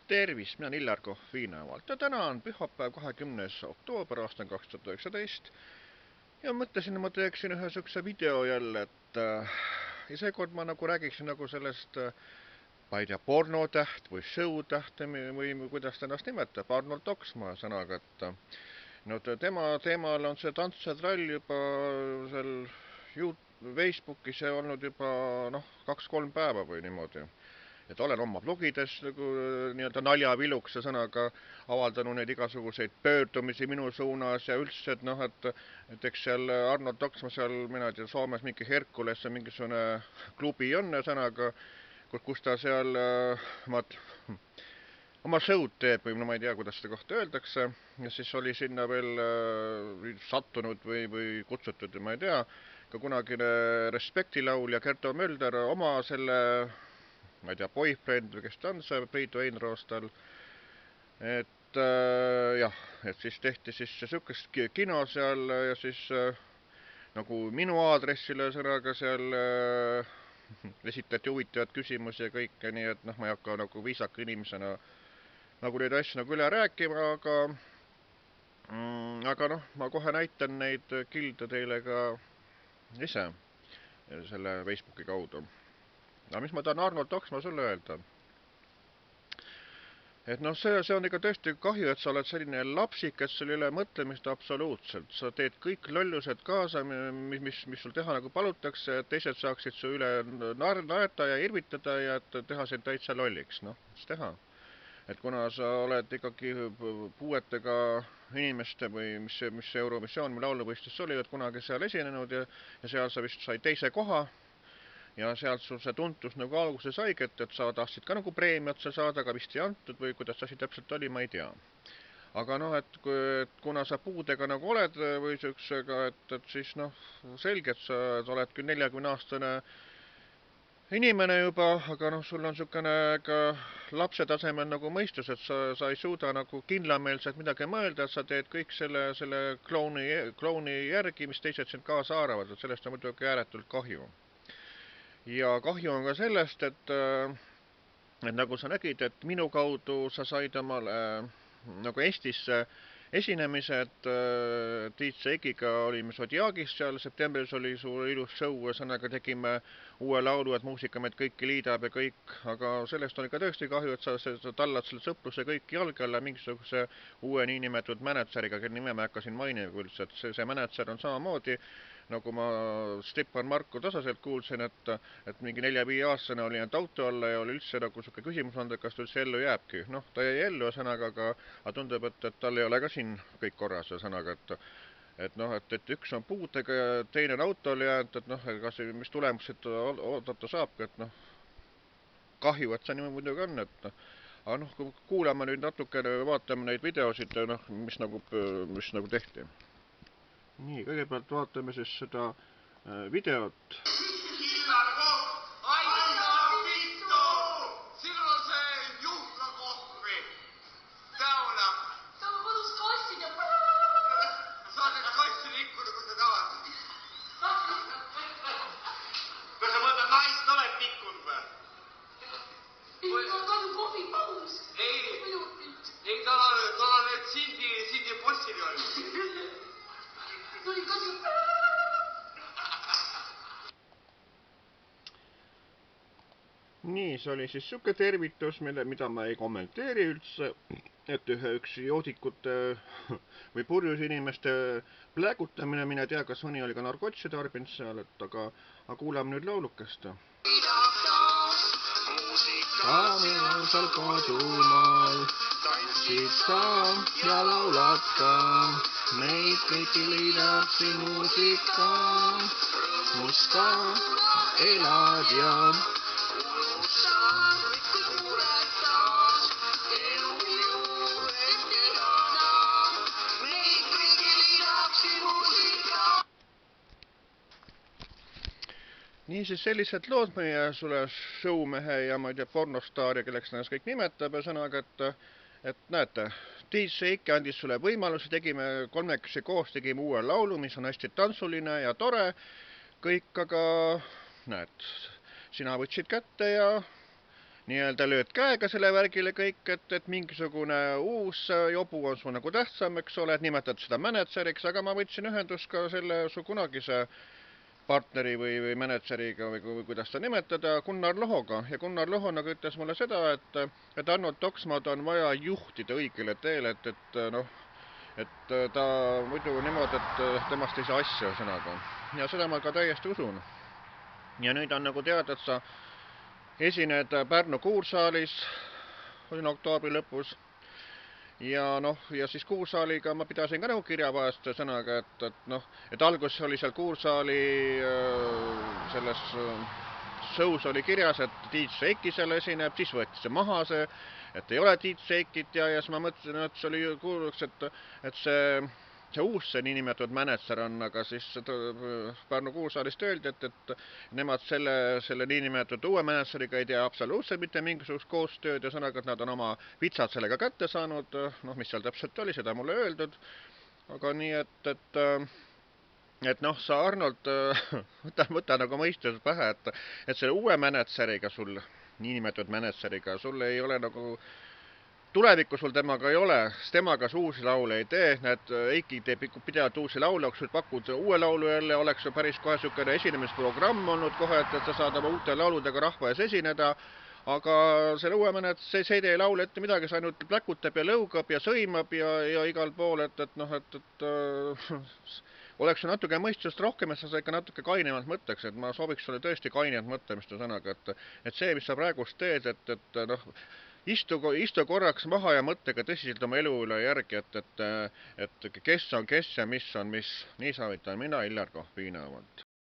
Tervist, mina olen Illar Kohviinevalt ja täna on pühapäev 20. oktoober aastal 2019 ja mõtlesin, ma teeksin ühe sükse video jälle, et ja seekord ma nagu räägiksin nagu sellest, ma ei tea, pornotäht või showtäht või kuidas ta ennast nimetab, Arnold Oksmaa sõnaga, et no tema teemal on see Tants ja trall juba seal Facebookis olnud juba 2-3 päeva või niimoodi. Et olen oma blogides nagu nii-öelda naljaviluks sõnaga avaldanud neid igasuguseid pöördumisi minu suunas ja üldse, et eks seal Arnold Oksmaa seal, mina ei tea, Soomes mingi Herkules mingisugune klubi on sõnaga, kus ta seal oma show'd teeb või ma ei tea, kuidas seda kohta öeldakse, ja siis oli sinna veel sattunud või kutsutud, ma ei tea, ka kunagine Respektilaulja Kerto Mölder oma selle, ma ei tea, boyfriend või kes ta on, see Priit Veinroostal, et jah, et siis tehti siis sükest kino seal ja siis nagu minu aadressile sõnaga seal esitati huvitavad küsimusi ja kõike, nii et ma ei hakka nagu viisaka inimesena nagu neid asju nagu üle rääkima, aga ma kohe näitan neid kilde teile ka ise selle Facebooki kaudu. Aga mis ma tahan Arnold Oksmaa sulle öelda? Et see on ikka tõesti kahju, et sa oled selline lapsik, et sul ei ole mõtlemist absoluutselt. Sa teed kõik lollused kaasa, mis sul teha nagu palutakse, et teised saaksid su üle naerda ja irvitada ja teha sind täitsa lolliks. Mis teha? Et kuna sa oled ikkagi puuetega inimeste või mis Eurovisioon või lauluvõistlus oli, et kunagi seal esinenud ja seal sa vist sai teise koha. Ja sealt sul see tuntus nagu alguse saigi, et sa tahtsid ka nagu preemiat seal saada, aga vist ei antud või kuidas asi täpselt oli, ma ei tea. Aga et kuna sa puudega nagu oled või sükksega, et siis selge, et sa oled küll 40-aastane inimene juba, aga sul on sükene ka lapse tasemel nagu mõistus, et sa ei suuda nagu kindlameelselt midagi mõelda, et sa teed kõik selle klouni järgi, mis teised sind kaasa haaravad, et sellest on muidugi ääretult kahju. Ja kahju on ka sellest, et nagu sa nägid, et minu kaudu sa said omale nagu Eestisse esinemised, Tiit Seigiga olime Zodiagis seal, septembris oli suur ilus show, sõnaga tegime uue laulu, et muusika meid kõiki liidab ja kõik, aga sellest on ikka tõesti kahju, et sa tallad selle sõpruse kõik jalge alla mingisuguse uue niinimetatud mänedžeriga, kelle nime ma hakkasin mainima üldse, et see mänedžer on samamoodi, nagu ma Stepan Marko tasaselt kuulsin, et mingi 4-5-aastane oli jäänud auto alla ja oli üldse nagu siuke küsimus olnud, et kas ta üldse ellu jääbki. Ta jäi ellu sõnaga, aga tundub, et tal ei ole ka siin kõik korras sõnaga, et üks on puudega ja teine on autole jäänud, et kas mis tulemused oodata saabki, et kahju, et see nii muidugi on, aga kui kuulame nüüd natukene, vaatame neid videosid, mis nagu tehti. Nii, kõigepealt vaatame siis seda videot. Illar Koh, aina vittu! Sinul on see juhlakohvi. Täuna. Ta on kodus kassid ja... Sa oled kassi rikkunud, kui sa tahad. Kas sa mõnda naist oled tikkunud või? Ei, ta on kadu kohvi paus. Ei, tal on need Sindi bossini olnud. Nii, see oli siis siuke tervitus, mida ma ei kommenteeri üldse, et üks joodikute või purjus inimeste pläägutamine, mine tea, kas mõni oli ka narkotsi tarbinud seal, aga kuulame nüüd laulukest. Muusika seal kodumaal, tantsid sa ja laulad ka, meid kõiki liidab siin muusika, rõõmus ka elad ja niisiis sellised lood meie sulle showmehe ja ma ei tea, pornostaar ja kelleks ennast kõik nimetab ja sõnaga, et näete, Tiit Seik andis sulle võimaluse, tegime kolmekesi koos, tegime uue laulu, mis on hästi tantsuline ja tore kõik, aga näed, sina võtsid kätte ja nii-öelda lööd käega selle värgile kõik, et mingisugune uus jobu on su nagu tähtsam, eks ole, et nimetad seda mänedžeriks, aga ma võtsin ühendust ka selle su kunagise partneri või mänedžeriga või kuidas ta nimetada, Gunnar Lohoga. Ja Gunnar Loho nagu ütles mulle seda, et Arnold Toksmaad on vaja juhtida õigele teele, et ta muidu niimoodi, et temast ei saa asja sõnaga. Ja seda ma ka täiesti usun. Ja nüüd on nagu teada, et sa esined Pärnu Kuursaalis oktoobri lõpus ja ja siis Kuursaaliga ma pidasin ka nagu kirjavahetuse sõnaga, et alguses oli seal Kuursaali selles show's oli kirjas, et Tiit Seiki seal esineb, siis võeti see maha see, et ei ole Tiit Seikit ja siis ma mõtlesin, et see oli kuuluks, et see uus see niinimetatud mänedžer on, aga siis Pärnu Kuursaalist öeldi, et nemad selle niinimetatud uue mänedžeriga ei tea absoluutselt mitte mingisugust koostööd ja sõnaga, et nad on oma vitsad sellega kätte saanud, mis seal täpselt oli, seda mulle öeldud, aga nii, et sa Arnold, võta nagu mõistus pähe, et selle uue mänedžeriga sul, niinimetatud mänedžeriga, sul ei ole nagu tulevikku sul temaga ei ole, sest temaga sa uusi laule ei tee, Eiki teeb pidevalt uusi laule, kui pakud uue laulu jälle, oleks päris kohe niisugune esinemisprogramm olnud kohe, et sa saad oma uute lauludega rahva ees esineda, aga selle uue mõned, see ei tee laule ette midagi, see ainult pläkutab ja lõugab ja sõimab ja igal pool, oleks ju natuke mõistust rohkem, et sa ikka natuke kainemalt mõtleks, et ma sooviks sulle tõesti kainemat mõtlemist sõnaga, et see, mis sa praegust teed, istu korraks maha ja mõttega tõsiselt oma elu üle järgi, et kes on kes ja mis on mis. Nii soovitan mina, Illar Kohviina omalt.